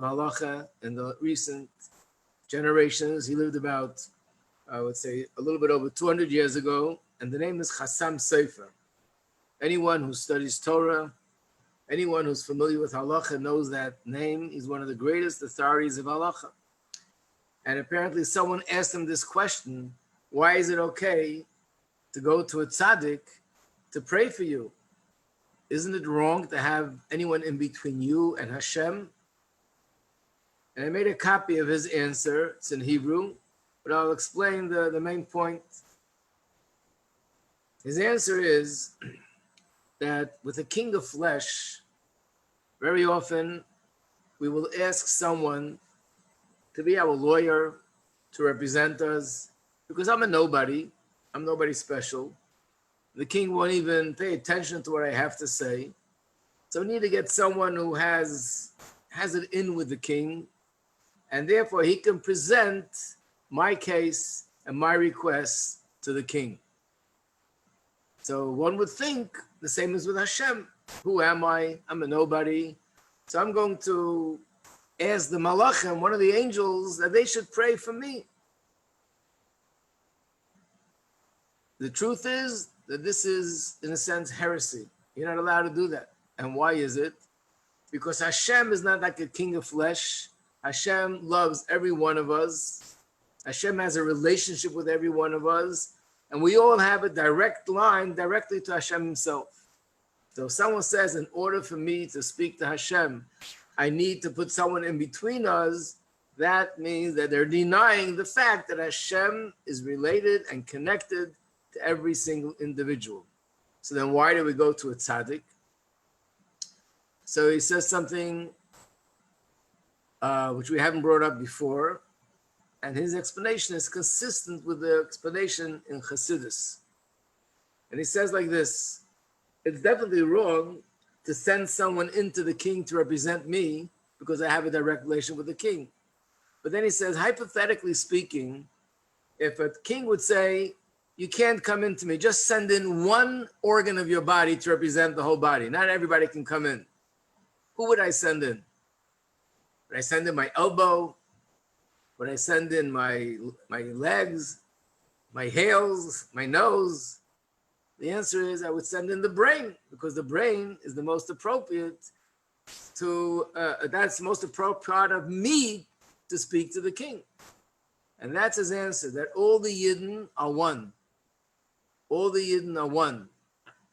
halacha in the recent generations. He lived about, I would say, a little bit over 200 years ago, and the name is Chassam Sofer. Anyone who studies Torah, anyone who's familiar with halacha knows that name. He's one of the greatest authorities of halacha. And apparently someone asked him this question: why is it okay to go to a tzaddik to pray for you? Isn't it wrong to have anyone in between you and Hashem? And I made a copy of his answer. It's in Hebrew, but I'll explain the main point. His answer is that with a king of flesh, very often we will ask someone to be our lawyer, to represent us, because I'm a nobody. I'm nobody special. The king won't even pay attention to what I have to say. So we need to get someone who has it in with the king, and therefore he can present my case and my request to the king. So one would think the same as with Hashem. Who am I? I'm a nobody. So I'm going to ask the malachim, one of the angels, that they should pray for me. The truth is that this is, in a sense, heresy. You're not allowed to do that. And why is it? Because Hashem is not like a king of flesh. Hashem loves every one of us. Hashem has a relationship with every one of us. And we all have a direct line directly to Hashem himself. So if someone says, in order for me to speak to Hashem, I need to put someone in between us, that means that they're denying the fact that Hashem is related and connected to every single individual. So then why do we go to a tzaddik? So he says something which we haven't brought up before, and his explanation is consistent with the explanation in Chassidus. And he says like this: it's definitely wrong to send someone into the king to represent me because I have a direct relation with the king. But then he says, hypothetically speaking, if a king would say, you can't come into me, just send in one organ of your body to represent the whole body. Not everybody can come in. Who would I send in? Would I send in my elbow? Would I send in my legs, my heels, my nose? The answer is I would send in the brain, because the brain is the most appropriate that's the most appropriate part of me to speak to the king. And that's his answer, that all the Yidden are one. All the Yidden are one.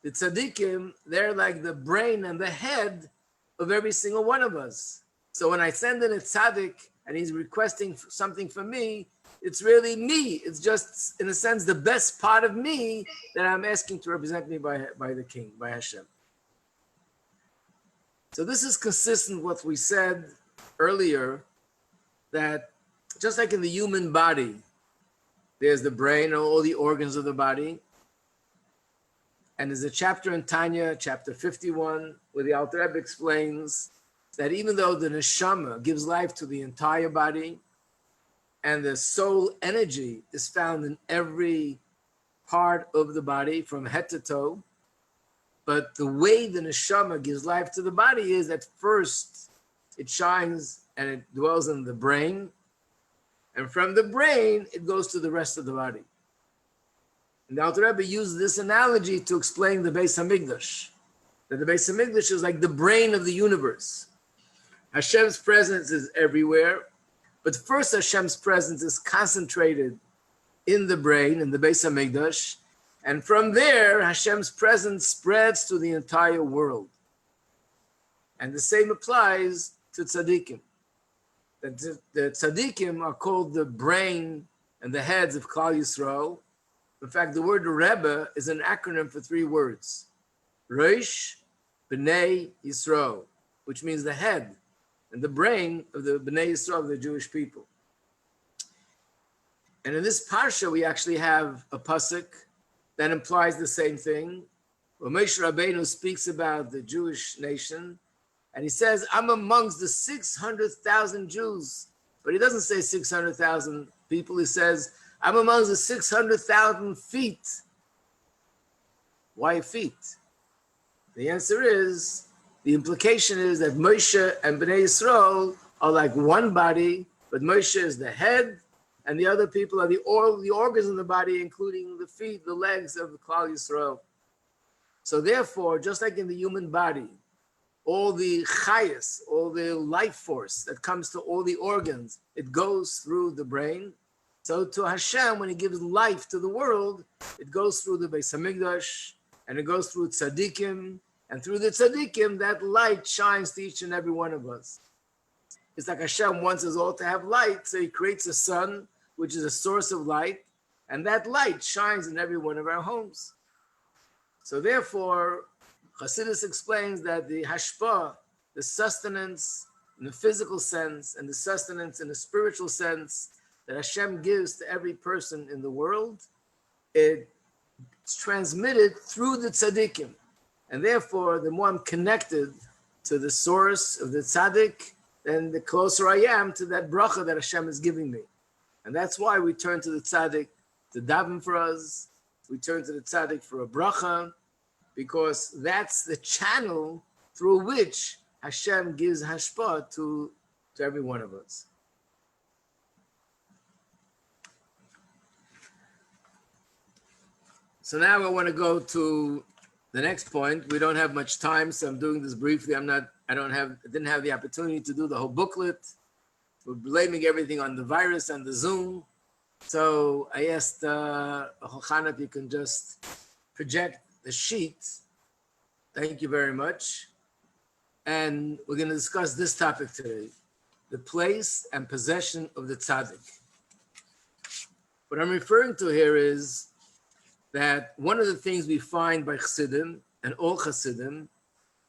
The tzaddikim, they're like the brain and the head of every single one of us. So when I send in a tzaddik and he's requesting something from me, it's really me. It's just, in a sense, the best part of me that I'm asking to represent me by the king, by Hashem. So this is consistent with what we said earlier, that just like in the human body, there's the brain and all the organs of the body. And there's a chapter in Tanya, chapter 51, where the Alter Rebbe explains that even though the neshama gives life to the entire body, and the soul energy is found in every part of the body from head to toe, but the way the neshama gives life to the body is that first it shines and it dwells in the brain, and from the brain it goes to the rest of the body. And the Alter Rebbe used this analogy to explain the Beis Hamikdash, that the Beis Hamikdash is like the brain of the universe. Hashem's presence is everywhere, but first Hashem's presence is concentrated in the brain, in the Beis Hamikdash, and from there Hashem's presence spreads to the entire world. And the same applies to tzaddikim. The tzaddikim are called the brain and the heads of Klal Yisrael. In fact, the word Rebbe is an acronym for three words: Rosh, Bnei Yisrael, which means the head and the brain of the Bnei Yisrael, of the Jewish people. And in this parsha, we actually have a pasuk that implies the same thing. Where Moshe Rabbeinu speaks about the Jewish nation, and he says, I'm amongst the 600,000 Jews. But he doesn't say 600,000 people. He says, I'm amongst the 600,000 feet. Why feet? The answer is, the implication is that Moshe and Bnei Yisrael are like one body, but Moshe is the head, and the other people are all the organs of the body, including the feet, the legs of the Klal Yisrael. So therefore, just like in the human body, all the chayas, all the life force that comes to all the organs, it goes through the brain. So to Hashem, when he gives life to the world, it goes through the Beis Hamikdash, and it goes through tzaddikim, and through the tzaddikim, that light shines to each and every one of us. It's like Hashem wants us all to have light, so he creates a sun, which is a source of light, and that light shines in every one of our homes. So therefore, Chassidus explains that the hashpah, the sustenance in the physical sense and the sustenance in the spiritual sense that Hashem gives to every person in the world, it's transmitted through the tzaddikim. And therefore, the more I'm connected to the source of the tzaddik, then the closer I am to that bracha that Hashem is giving me. And that's why we turn to the tzaddik to daven for us. We turn to the tzaddik for a bracha, because that's the channel through which Hashem gives hashpah to every one of us. So now I want to go to the next point. We don't have much time, so I'm doing this briefly. I didn't have the opportunity to do the whole booklet. We're blaming everything on the virus and the Zoom. So I asked Hochana if you can just project the sheet. Thank you very much. And we're going to discuss this topic today, the place and possession of the tzaddik. What I'm referring to here is that one of the things we find by Chassidim, and all Chassidim,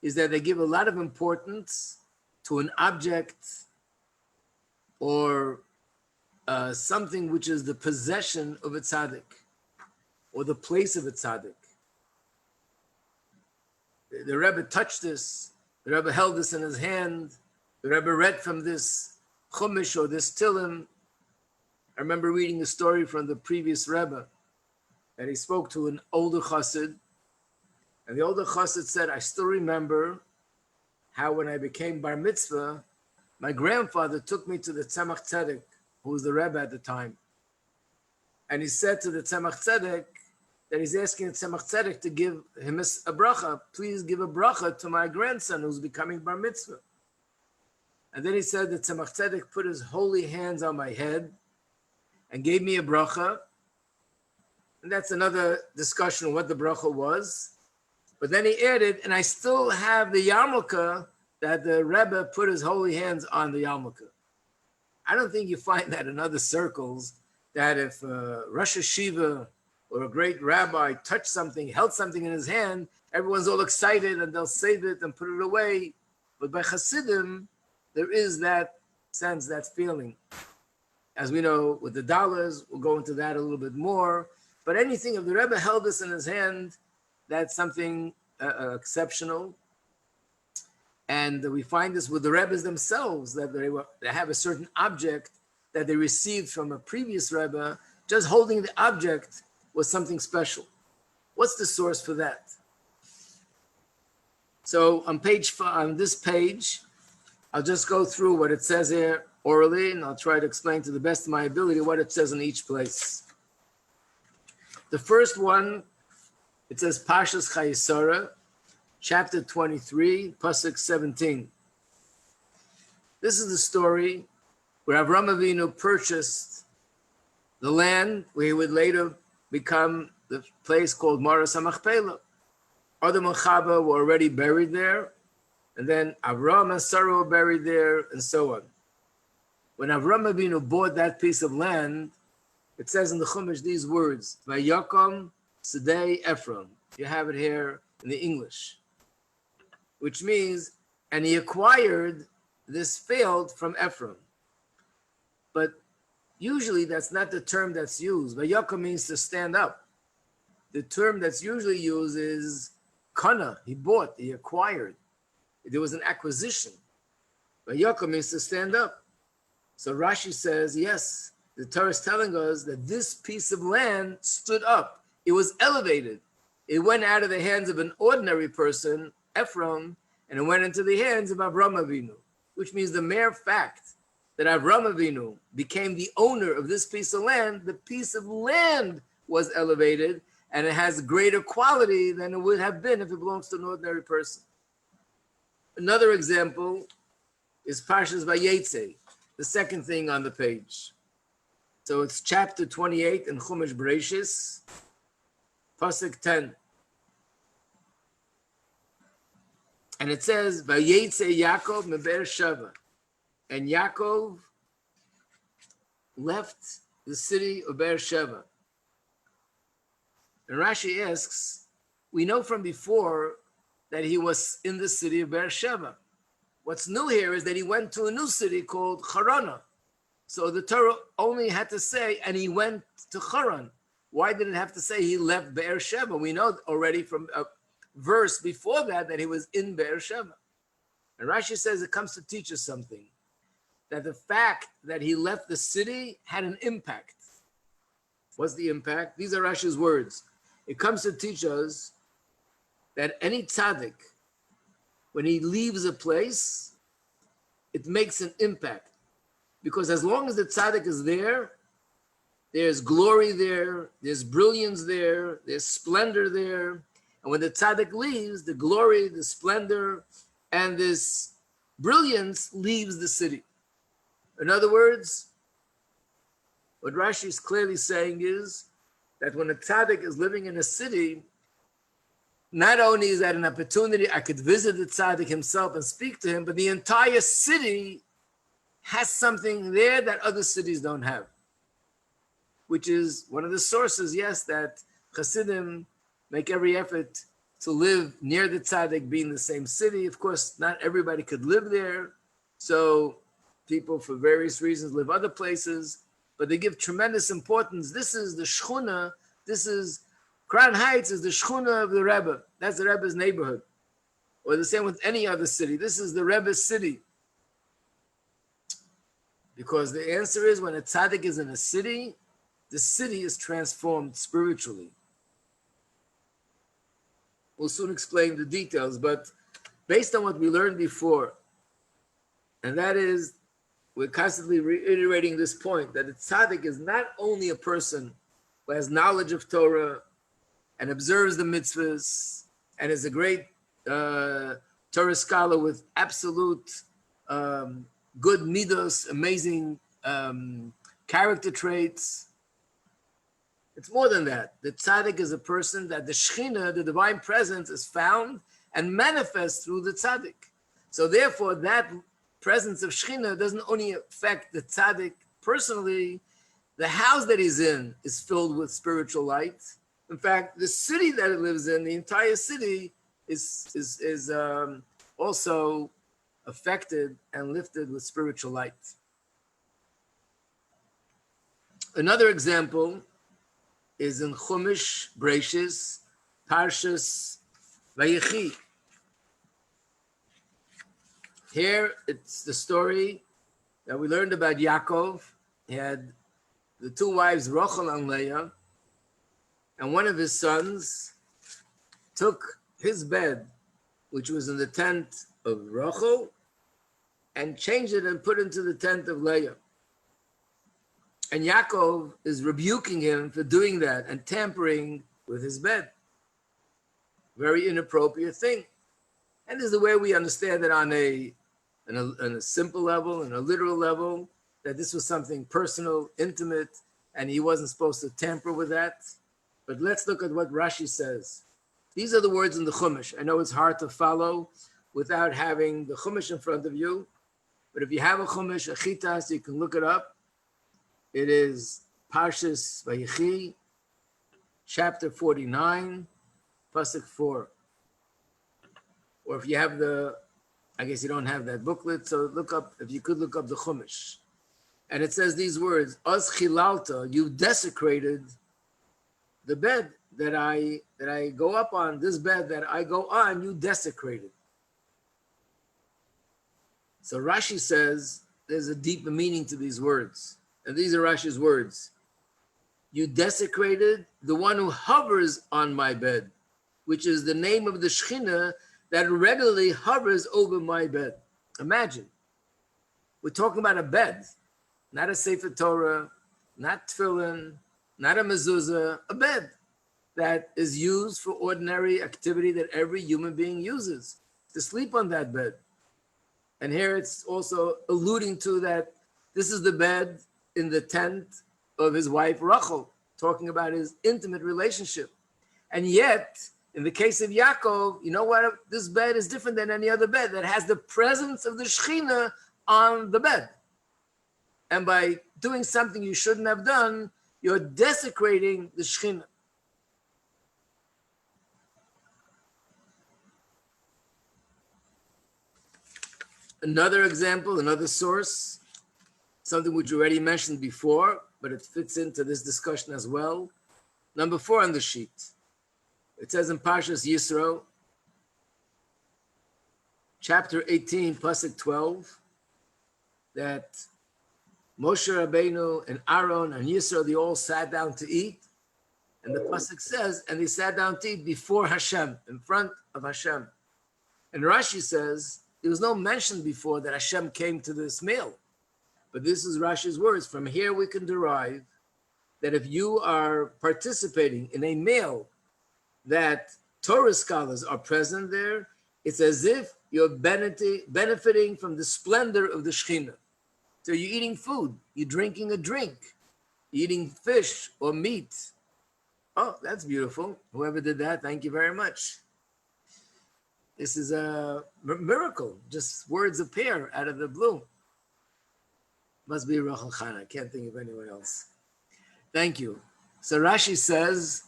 is that they give a lot of importance to an object or something which is the possession of a tzaddik, or the place of a tzaddik. The Rebbe touched this, the Rebbe held this in his hand, the Rebbe read from this Chumash or this Tilim. I remember reading a story from the previous Rebbe, that he spoke to an older chassid, and the older chassid said, I still remember how when I became bar mitzvah, my grandfather took me to the Tzemach Tzedek, who was the Rebbe at the time. And he said to the Tzemach Tzedek that he's asking the Tzemach Tzedek to give him a bracha. Please give a bracha to my grandson who's becoming bar mitzvah. And then he said that Tzemach Tzedek put his holy hands on my head and gave me a bracha. And that's another discussion of what the bracha was. But then he added, and I still have the yarmulke that the Rebbe put his holy hands on the yarmulke. I don't think you find that in other circles, that if Rosh Hashiva or a great rabbi touched something, held something in his hand, everyone's all excited and they'll save it and put it away. But by Chassidim, there is that sense, that feeling. As we know, with the dollars, we'll go into that a little bit more. But anything, if the Rebbe held this in his hand, that's something exceptional. And we find this with the Rebbes themselves, that they have a certain object that they received from a previous Rebbe. Just holding the object was something special. What's the source for that? So on this page, I'll just go through what it says here orally, and I'll try to explain to the best of my ability what it says in each place. The first one, it says Parshas Chayesara, chapter 23, pasuk 17. This is the story where Avraham Avinu purchased the land where he would later become the place called Maras HaMachpelah. Adam and Chava were already buried there, and then Avraham and Sarah were buried there, and so on. When Avraham Avinu bought that piece of land, it says in the Chumash these words, Vayakom Sedei Ephraim. You have it here in the English, which means, and he acquired this field from Ephraim. But usually that's not the term that's used. Vayakom means to stand up. The term that's usually used is kana. He bought, he acquired. There was an acquisition. Vayakom means to stand up. So Rashi says, yes, the Torah is telling us that this piece of land stood up. It was elevated. It went out of the hands of an ordinary person, Ephraim, and it went into the hands of Avraham Avinu. which means the mere fact that Avram Avinu became the owner of this piece of land, the piece of land was elevated, and it has greater quality than it would have been if it belongs to an ordinary person. Another example is Parshas Vayetze, the second thing on the page. So it's chapter 28 in Chumash Bereshis, Pasuk 10. And it says, Vayetze Yaakov meBe'er Sheva. And Yaakov left the city of Be'er Sheva. And Rashi asks, we know from before that he was in the city of Be'er Sheva. What's new here is that he went to a new city called Harana. So the Torah only had to say, and he went to Haran. Why did it have to say he left Be'er Sheva? We know already from a verse before that he was in Be'er Sheva. And Rashi says it comes to teach us something, that the fact that he left the city had an impact. What's the impact? These are Rashi's words. It comes to teach us that any tzaddik, when he leaves a place, it makes an impact. Because as long as the tzaddik is there, there's glory there, there's brilliance there, there's splendor there. And when the tzaddik leaves, the glory, the splendor, and this brilliance leaves the city. In other words, what Rashi is clearly saying is that when a tzaddik is living in a city, not only is that an opportunity, I could visit the tzaddik himself and speak to him, but the entire city has something there that other cities don't have, which is one of the sources, yes, that Chassidim make every effort to live near the tzaddik, be in the same city. Of course, not everybody could live there, so people for various reasons live other places, but they give tremendous importance. This is the shchuna, this is, Crown Heights is the shchuna of the Rebbe. That's the Rebbe's neighborhood. Or the same with any other city. This is the Rebbe's city. Because the answer is when a tzaddik is in a city, the city is transformed spiritually. We'll soon explain the details, but based on what we learned before, and that is, we're constantly reiterating this point, that a tzaddik is not only a person who has knowledge of Torah and observes the mitzvahs and is a great Torah scholar with absolute good midos, amazing character traits. It's more than that. The tzaddik is a person that the Shekhinah, the divine presence, is found and manifests through the tzaddik. So therefore, that presence of Shekhinah doesn't only affect the tzaddik personally, the house that he's in is filled with spiritual light. In fact, the city that he lives in, the entire city, is also affected and lifted with spiritual light. Another example is in Chumash Bereshis, Parshas Vayechi. Here, it's the story that we learned about Yaakov. He had the two wives, Rachel and Leah, and one of his sons took his bed, which was in the tent of Rachel, and changed it and put it into the tent of Leah. And Yaakov is rebuking him for doing that and tampering with his bed. Very inappropriate thing. And this is the way we understand it on a simple level, on a literal level, that this was something personal, intimate, and he wasn't supposed to tamper with that. But let's look at what Rashi says. These are the words in the Chumash. I know it's hard to follow without having the Chumash in front of you, but if you have a Chumash, a Chitas, you can look it up. It is Parshas Vayechi, chapter 49, Pasuk 4. Or if you have I guess you don't have that booklet, so look up, if you could look up the Chumash. And it says these words, Oz chilalta, you desecrated the bed that I go up on, this bed that I go on, you desecrated. So Rashi says there's a deeper meaning to these words. And these are Rashi's words. You desecrated the one who hovers on my bed, which is the name of the Shekhinah that regularly hovers over my bed. Imagine, We're talking about a bed, not a Sefer Torah, not tefillin, not a mezuzah, a bed that is used for ordinary activity that every human being uses, to sleep on that bed. And here it's also alluding to that this is the bed in the tent of his wife Rachel, talking about his intimate relationship. And yet, in the case of Yaakov, you know what? This bed is different than any other bed that has the presence of the Shekhinah on the bed. And by doing something you shouldn't have done, you're desecrating the Shekhinah. Another example, another source, something which you already mentioned before, but it fits into this discussion as well. Number 4 on the sheet. It says in Parshas Yisro, chapter 18, pasuk 12, that Moshe Rabbeinu and Aaron and Yisro, they all sat down to eat. And the pasuk says, and they sat down to eat before Hashem, in front of Hashem. And Rashi says, there was no mention before that Hashem came to this meal. But this is Rashi's words. From here we can derive that if you are participating in a meal that Torah scholars are present there, it's as if you're benefiting from the splendor of the Shekhinah. So you're eating food, you're drinking a drink, you're eating fish or meat. Oh, that's beautiful. Whoever did that, thank you very much. This is a miracle. Just words appear out of the blue. Must be Rachel Chana. I can't think of anyone else. Thank you. So Rashi says,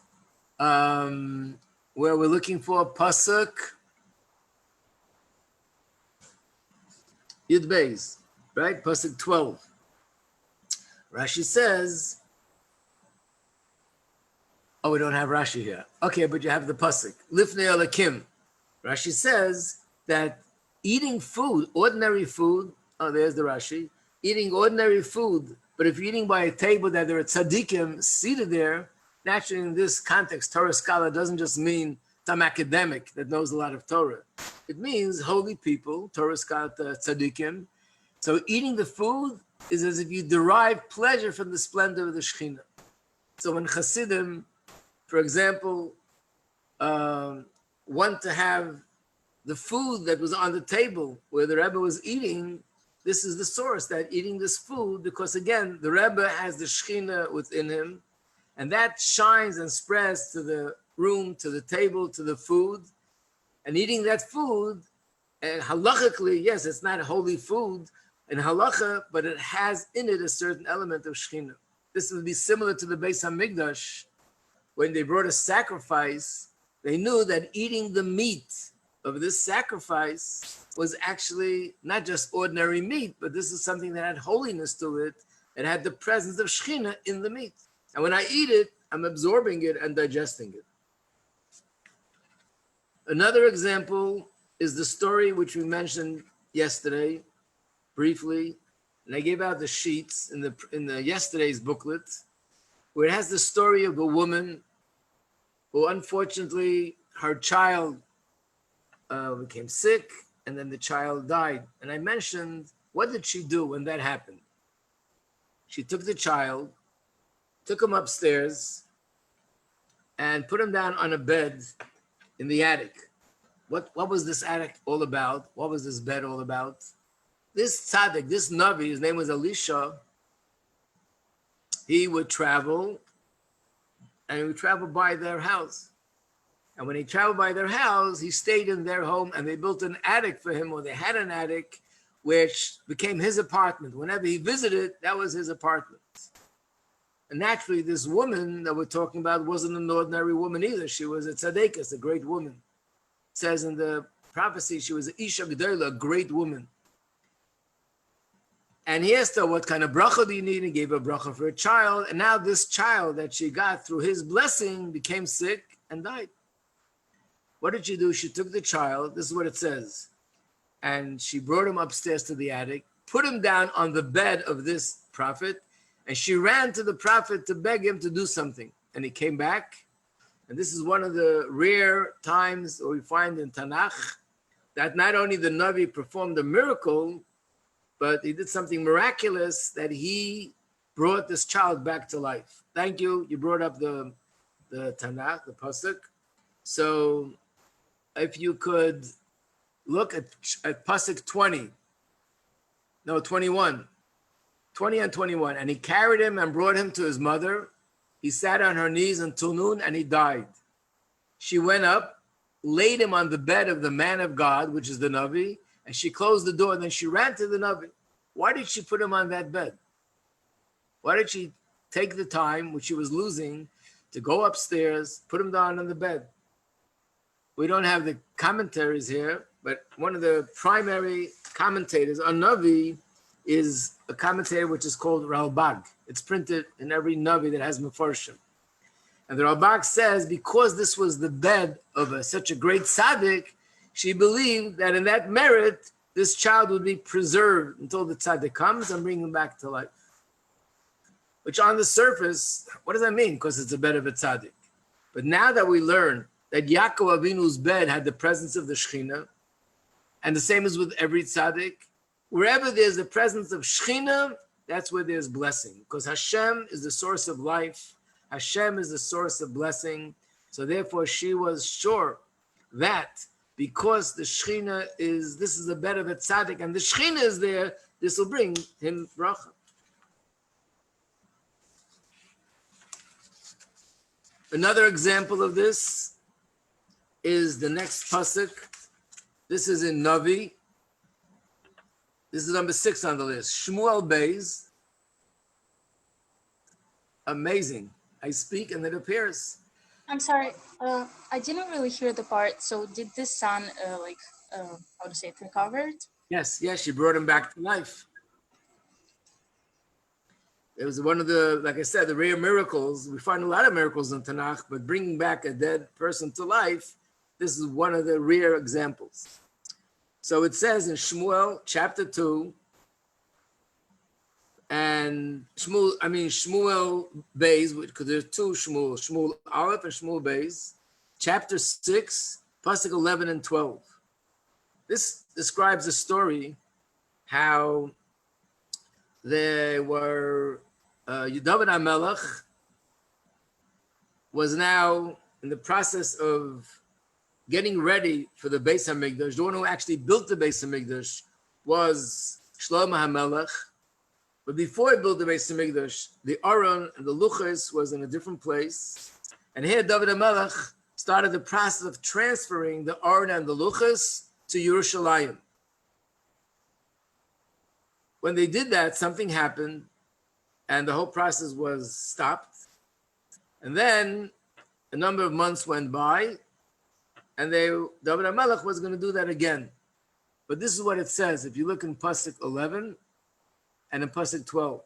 where we're looking for pasuk Yud Beis, right? Pasuk 12. Rashi says, oh, we don't have Rashi here. Okay, but you have the pasuk. Lifnei Elakim. Rashi says that eating food, ordinary food, oh, there's the Rashi, eating ordinary food, but if you're eating by a table that there are tzaddikim seated there, naturally in this context, Torah scholar doesn't just mean some academic that knows a lot of Torah. It means holy people, Torah scholar tzaddikim. So eating the food is as if you derive pleasure from the splendor of the Shekhinah. So when Chassidim, for example, want to have the food that was on the table where the Rebbe was eating, this is the source, that eating this food, because again, the Rebbe has the Shekhinah within him, and that shines and spreads to the room, to the table, to the food. And eating that food, and halachically, yes, it's not holy food in halacha, but it has in it a certain element of Shekhinah. This would be similar to the Beis HaMikdash. When they brought a sacrifice, they knew that eating the meat of this sacrifice was actually not just ordinary meat, but this is something that had holiness to it. It had the presence of Shekhinah in the meat. And when I eat it, I'm absorbing it and digesting it. Another example is the story which we mentioned yesterday, briefly, and I gave out the sheets in the yesterday's booklet, where it has the story of a woman who unfortunately her child became sick, and then the child died. And I mentioned, what did she do when that happened? She took the child, took him upstairs, and put him down on a bed in the attic. What was this attic all about? What was this bed all about? This tzaddik, this Navi, his name was Elisha, he would travel, and he would travel by their house. And when he traveled by their house, he stayed in their home, and they built an attic for him, or they had an attic, which became his apartment. Whenever he visited, that was his apartment. And naturally, this woman that we're talking about wasn't an ordinary woman either. She was a tzaddikas, a great woman. It says in the prophecy, she was an isha g'dayla, a great woman. And he asked her, what kind of bracha do you need? He gave her a bracha for a child. And now this child that she got through his blessing became sick and died. What did she do? She took the child, this is what it says, and she brought him upstairs to the attic, put him down on the bed of this prophet, and she ran to the prophet to beg him to do something. And he came back, and this is one of the rare times that we find in Tanakh, that not only the Navi performed a miracle, but he did something miraculous that he brought this child back to life. Thank you. You brought up the Tanakh, the Pasuk. So if you could look at Pasuk 20 and 21. And he carried him and brought him to his mother. He sat on her knees until noon and he died. She went up, laid him on the bed of the man of God, which is the Navi, and she closed the door and then she ran to the Navi. Why did she put him on that bed? Why did she take the time, which she was losing, to go upstairs, put him down on the bed? We don't have the commentaries here, but one of the primary commentators on Navi is a commentator which is called Ralbag. It's printed in every Navi that has Mefarshim. And the Ralbag says, because this was the bed of such a great tzaddik, she believed that in that merit, this child would be preserved until the tzaddik comes and bring him back to life. Which on the surface, what does that mean? Because it's a bed of a tzaddik. But now that we learn that Yaakov Avinu's bed had the presence of the Shekhinah, and the same is with every tzaddik, wherever there's the presence of Shekhinah, that's where there's blessing. Because Hashem is the source of life. Hashem is the source of blessing. So therefore she was sure that because the Shekhinah this is the bed of a tzaddik, and the Shekhinah is there, this will bring him bracha. Another example of this is the next pasuk. This is in Navi. This is number 6 on the list. Shmuel Beis. Amazing. I speak and it appears. I'm sorry. I didn't really hear the part. So did this son, how to say it, recovered? Yes, she brought him back to life. It was one of the, like I said, the rare miracles. We find a lot of miracles in Tanakh, but bringing back a dead person to life, this is one of the rare examples. So it says in Shmuel chapter 2, and Shmuel Beis, because there's two Shmuel Aleph and Shmuel Beis, chapter 6, pasuk 11 and 12. This describes a story how there were David HaMelech was now in the process of getting ready for the Beis HaMikdash. The one who actually built the Beis HaMikdash was Shlomo HaMelech. But before he built the Beis HaMikdash, the Aron and the Luchos was in a different place. And here David HaMelech started the process of transferring the Aron and the Luchos to Yerushalayim. When they did that, something happened, and the whole process was stopped. And then a number of months went by, and David HaMelech was going to do that again. But this is what it says. If you look in Pasuk 11 and in Pasuk 12,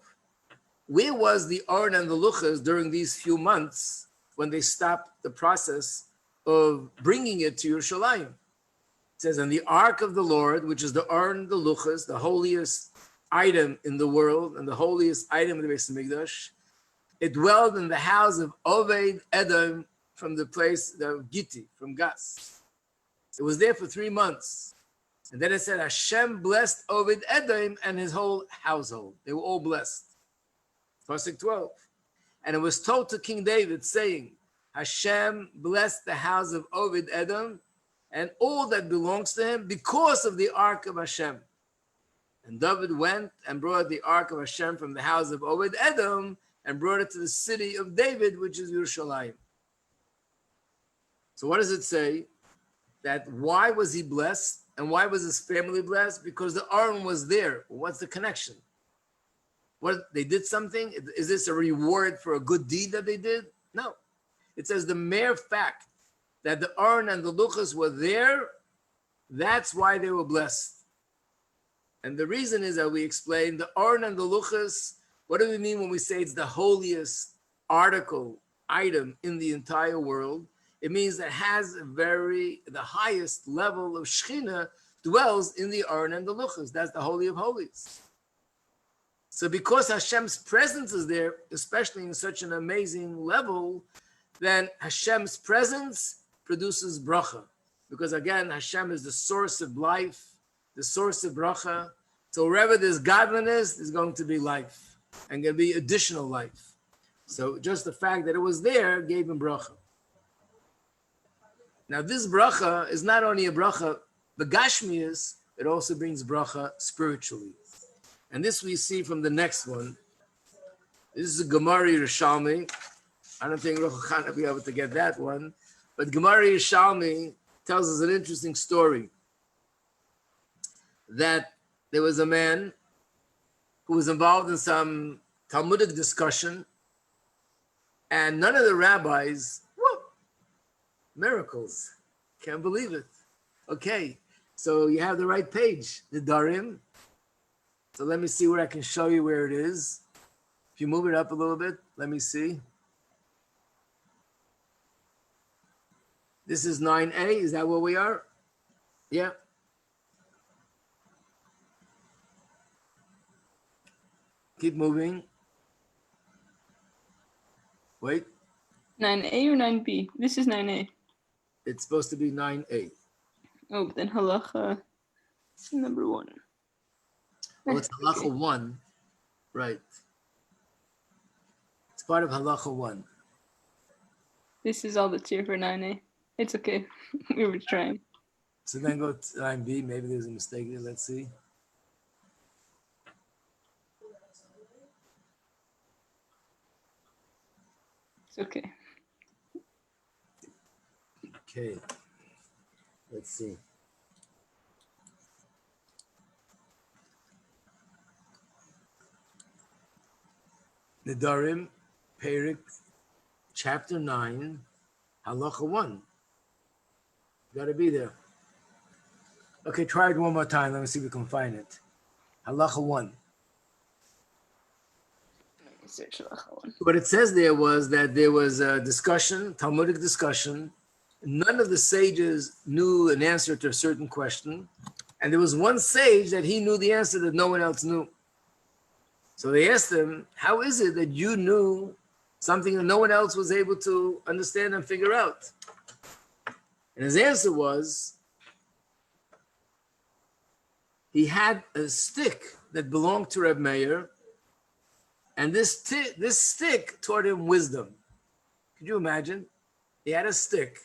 where was the Aron and the Luchos during these few months when they stopped the process of bringing it to Yerushalayim? It says, and the Ark of the Lord, which is the Aron and the Luchos, the holiest item in the world and the holiest item in the Beis HaMikdash, it dwelled in the house of Oved Edom from the place of Gitti, from Gas. It was there for 3 months. And then it said, Hashem blessed Oved Edom and his whole household. They were all blessed. Pasuk 12. And it was told to King David, saying, Hashem blessed the house of Oved Edom and all that belongs to him because of the Ark of Hashem. And David went and brought the Ark of Hashem from the house of Oved Edom and brought it to the city of David, which is Yerushalayim. So what does it say? That why was he blessed and why was his family blessed? Because the Aron was there. What's the connection? What, they did something? Is this a reward for a good deed that they did? No. It says the mere fact that the Aron and the Luchos were there, that's why they were blessed. And the reason is that we explained the Aron and the Luchos. What do we mean when we say it's the holiest item in the entire world? It means that has the highest level of Shekhinah dwells in the Aron and the Luchos. That's the Holy of Holies. So because Hashem's presence is there, especially in such an amazing level, then Hashem's presence produces bracha. Because again, Hashem is the source of life, the source of bracha. So wherever there's godliness, there's going to be life and going to be additional life. So just the fact that it was there gave him bracha. Now this bracha is not only a bracha, the Gashmias, it also brings bracha spiritually. And this we see from the next one. This is a Gemara Yerushalmi. I don't think Roch Khan will be able to get that one. But Gemara Yerushalmi tells us an interesting story. That there was a man who was involved in some Talmudic discussion, and none of the rabbis, miracles, can't believe it. Okay, so you have the right page, the Darim. So let me see where I can show you where it is. If you move it up a little bit, let me see. This is 9a, is that where we are? Yeah. Keep moving. Wait. 9a or 9b? This is 9a. It's supposed to be 9a. Oh, but then halacha number 1. Oh, it's halacha 1. Right. It's part of halacha 1. This is all that's here for 9a. It's okay. We were trying. So then go to 9b. Maybe there's a mistake there. Let's see. It's okay. Okay. Let's see. Nedarim, Perik, chapter 9, halacha 1. Got to be there. Okay, try it one more time. Let me see if we can find it. Halacha 1. Search halacha 1. What it says there was that there was a discussion, Talmudic discussion. None of the sages knew an answer to a certain question. And there was one sage that he knew the answer that no one else knew. So they asked him, how is it that you knew something that no one else was able to understand and figure out? And his answer was, he had a stick that belonged to Reb Meir, and this stick taught him wisdom. Could you imagine? He had a stick.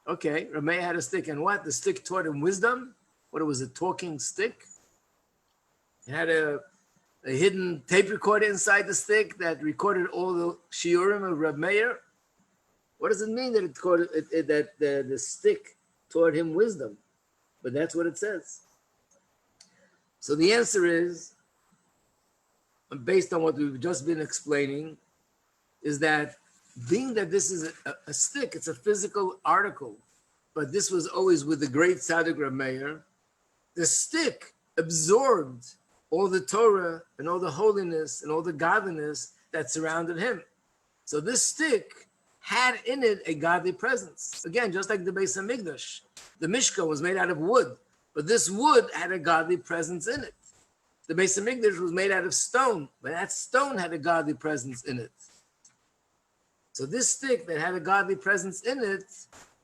Okay, Reb Meir had a stick, and what? The stick taught him wisdom? What, it was a talking stick? It had a hidden tape recorder inside the stick that recorded all the shiurim of Reb Meir? What does it mean that the stick taught him wisdom? But that's what it says. So the answer is, based on what we've just been explaining, is that being that this is a stick, it's a physical article, but this was always with the great Tzaddik Reb Meir, the stick absorbed all the Torah and all the holiness and all the godliness that surrounded him. So this stick had in it a godly presence. Again, just like the Beis HaMikdash, the Mishkan was made out of wood, but this wood had a godly presence in it. The Beis HaMikdash was made out of stone, but that stone had a godly presence in it. So this stick that had a godly presence in it,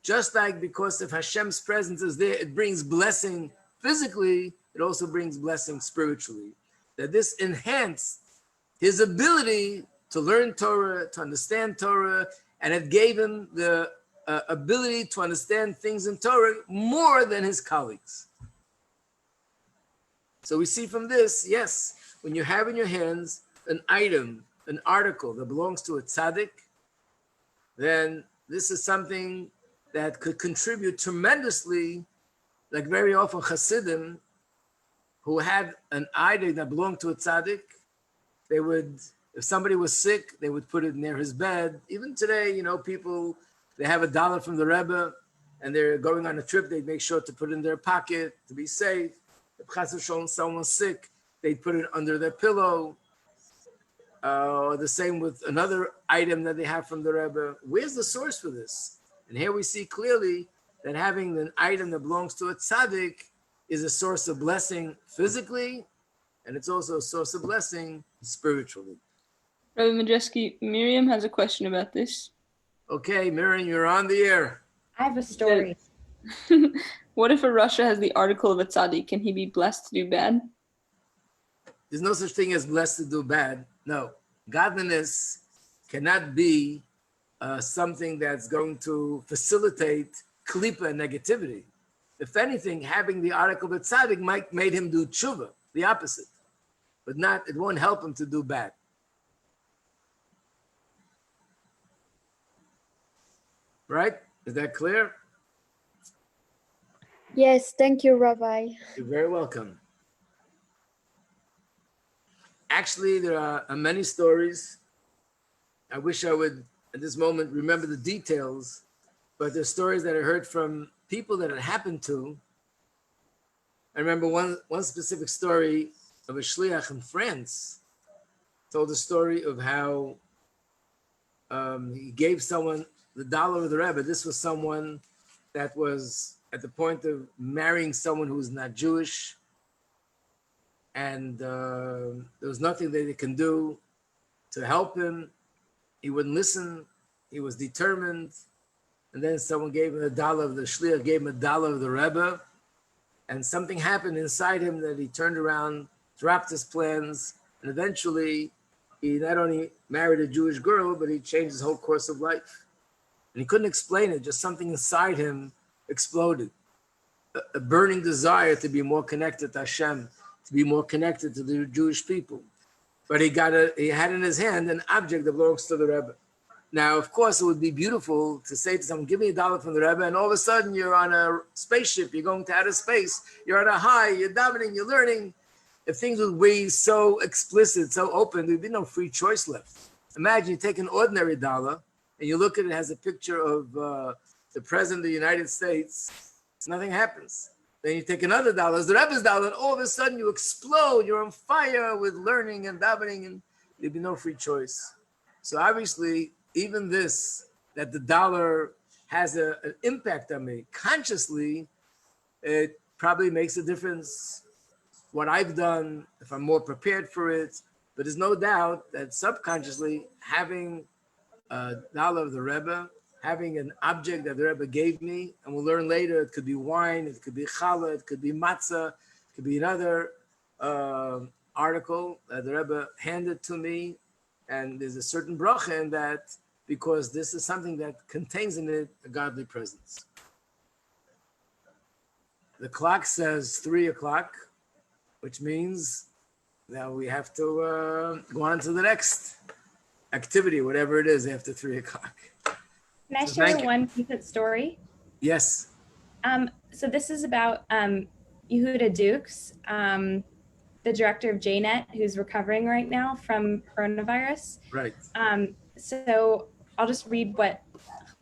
just like because if Hashem's presence is there, it brings blessing physically, it also brings blessing spiritually. That this enhanced his ability to learn Torah, to understand Torah, and it gave him the ability to understand things in Torah more than his colleagues. So we see from this, yes, when you have in your hands an item, an article that belongs to a tzaddik, then this is something that could contribute tremendously, like very often Chassidim, who had an item that belonged to a tzaddik, they would, if somebody was sick, they would put it near his bed. Even today, people, they have $1 from the Rebbe and they're going on a trip, they'd make sure to put it in their pocket to be safe. If Chas v'sholom someone's sick, they'd put it under their pillow. Or the same with another item that they have from the Rebbe. Where's the source for this? And here we see clearly that having an item that belongs to a tzaddik is a source of blessing physically, and it's also a source of blessing spiritually. Rabbi Majeski, Miriam has a question about this. Okay, Miriam, you're on the air. I have a story. What if a Rasha has the article of a tzaddik? Can he be blessed to do bad? There's no such thing as blessed to do bad. No, godliness cannot be something that's going to facilitate klipa and negativity. If anything, having the article of tzaddik might made him do tshuva, the opposite, but not. It won't help him to do bad. Right? Is that clear? Yes, thank you, Rabbi. You're very welcome. Actually, there are many stories. I wish I would, at this moment, remember the details, but there's stories that I heard from people that it happened to. I remember one specific story of a shliach in France, told the story of how he gave someone the dollar of the Rebbe. This was someone that was at the point of marrying someone who was not Jewish, and there was nothing that they can do to help him. He wouldn't listen. He was determined. And then someone gave him a dollar of the shliach, gave him a dollar of the Rebbe, and something happened inside him that he turned around, dropped his plans, and eventually he not only married a Jewish girl, but he changed his whole course of life. And he couldn't explain it, just something inside him exploded. A burning desire to be more connected to Hashem, to be more connected to the Jewish people. But he had in his hand an object that belongs to the Rebbe. Now, of course, it would be beautiful to say to someone, give me a dollar from the Rebbe, and all of a sudden you're on a spaceship, you're going to outer space, you're at a high, you're davening, you're learning. If things would be so explicit, so open, there'd be no free choice left. Imagine you take an ordinary dollar and you look at it, it has a picture of the President of the United States, nothing happens. Then you take another dollar, it's the Rebbe's dollar, and all of a sudden you explode, you're on fire with learning and davening, and there'd be no free choice. So obviously, even this, that the dollar has an impact on me, consciously, it probably makes a difference. What I've done, if I'm more prepared for it, but there's no doubt that subconsciously having a dollar of the Rebbe, having an object that the Rebbe gave me, and we'll learn later, it could be wine, it could be challah, it could be matzah, it could be another article that the Rebbe handed to me, and there's a certain bracha in that, because this is something that contains in it a godly presence. The clock says 3 o'clock, which means that we have to go on to the next activity, whatever it is after 3 o'clock. Can I So share thank you. one recent story? Yes. So this is about Yehuda Dukes, the director of JNet, who's recovering right now from coronavirus. Right. So I'll just read what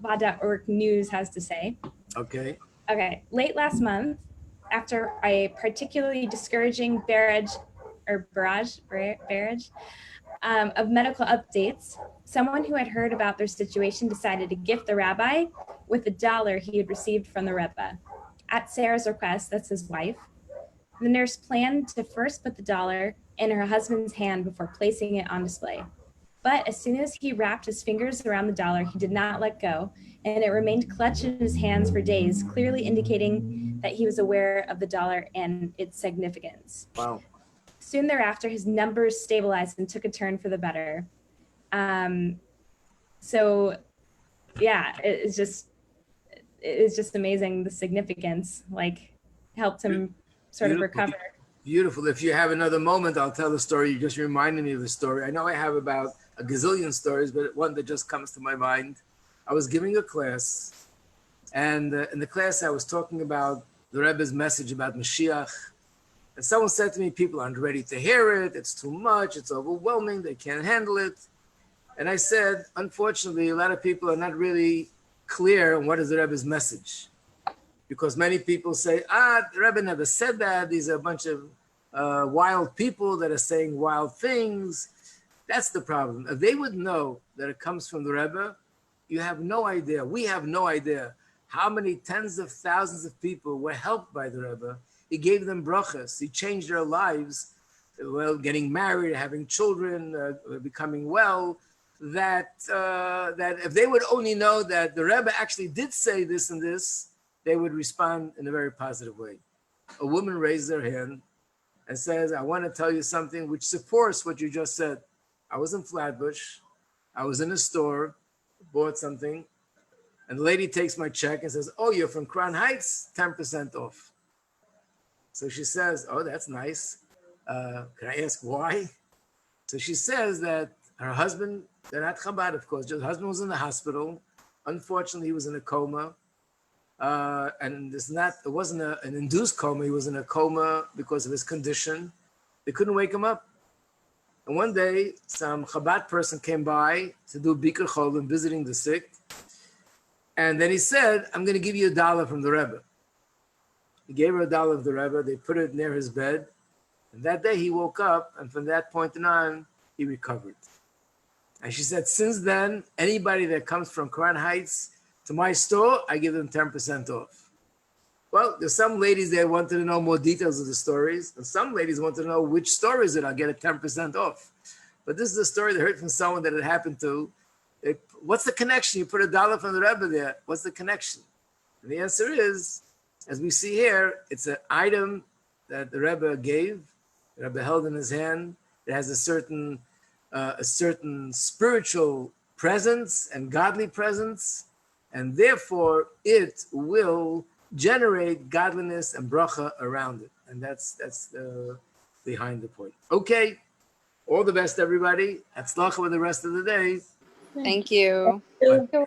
Chabad.org News has to say. Okay. Okay. Late last month, after a particularly discouraging barrage of medical updates, someone who had heard about their situation decided to gift the rabbi with $1 he had received from the Rebbe. At Sarah's request, that's his wife, the nurse planned to first put the $1 in her husband's hand before placing it on display. But as soon as he wrapped his fingers around the $1, he did not let go, and it remained clutched in his hands for days, clearly indicating that he was aware of the $1 and its significance. Wow. Soon thereafter, his numbers stabilized and took a turn for the better. So yeah, it's just amazing, the significance, like helped him sort of recover. Beautiful. If you have another moment, I'll tell the story. You just reminded me of the story. I know I have about a gazillion stories, but one that just comes to my mind. I was giving a class, and in the class I was talking about the Rebbe's message about Mashiach. And someone said to me, people aren't ready to hear it. It's too much. It's overwhelming. They can't handle it. And I said, unfortunately, a lot of people are not really clear on what is the Rebbe's message. Because many people say, the Rebbe never said that. These are a bunch of wild people that are saying wild things. That's the problem. If they would know that it comes from the Rebbe, you have no idea. We have no idea how many tens of thousands of people were helped by the Rebbe. He gave them brachas. He changed their lives, well, getting married, having children, becoming well. That if they would only know that the Rebbe actually did say this and this, they would respond in a very positive way. A woman raised her hand and says, I want to tell you something which supports what you just said. I was in Flatbush. I was in a store, bought something, and the lady takes my check and says, oh, you're from Crown Heights? 10% off. So she says, oh, that's nice. Can I ask why? So she says that her husband, they're not Chabad, of course, just husband was in the hospital. Unfortunately, he was in a coma. And it wasn't an induced coma. He was in a coma because of his condition. They couldn't wake him up. And one day, some Chabad person came by to do Bikur Cholim, visiting the sick. And then he said, I'm going to give you $1 from the Rebbe. He gave her $1 of the Rebbe. They put it near his bed. And that day he woke up, and from that point on, he recovered. And she said, since then, anybody that comes from Crown Heights to my store, I give them 10% off. Well, there's some ladies that wanted to know more details of the stories, and some ladies wanted to know which store is it, I'll get a 10% off. But this is a story they heard from someone that it happened to. What's the connection? You put $1 from the Rebbe there. What's the connection? And the answer is, as we see here, it's an item that the Rebbe gave, the Rebbe held in his hand. It has a certain spiritual presence and godly presence, and therefore it will generate godliness and bracha around it. And that's behind the point. Okay, all the best, everybody. Hatzlacha with the rest of the day. Thank you. Thank you.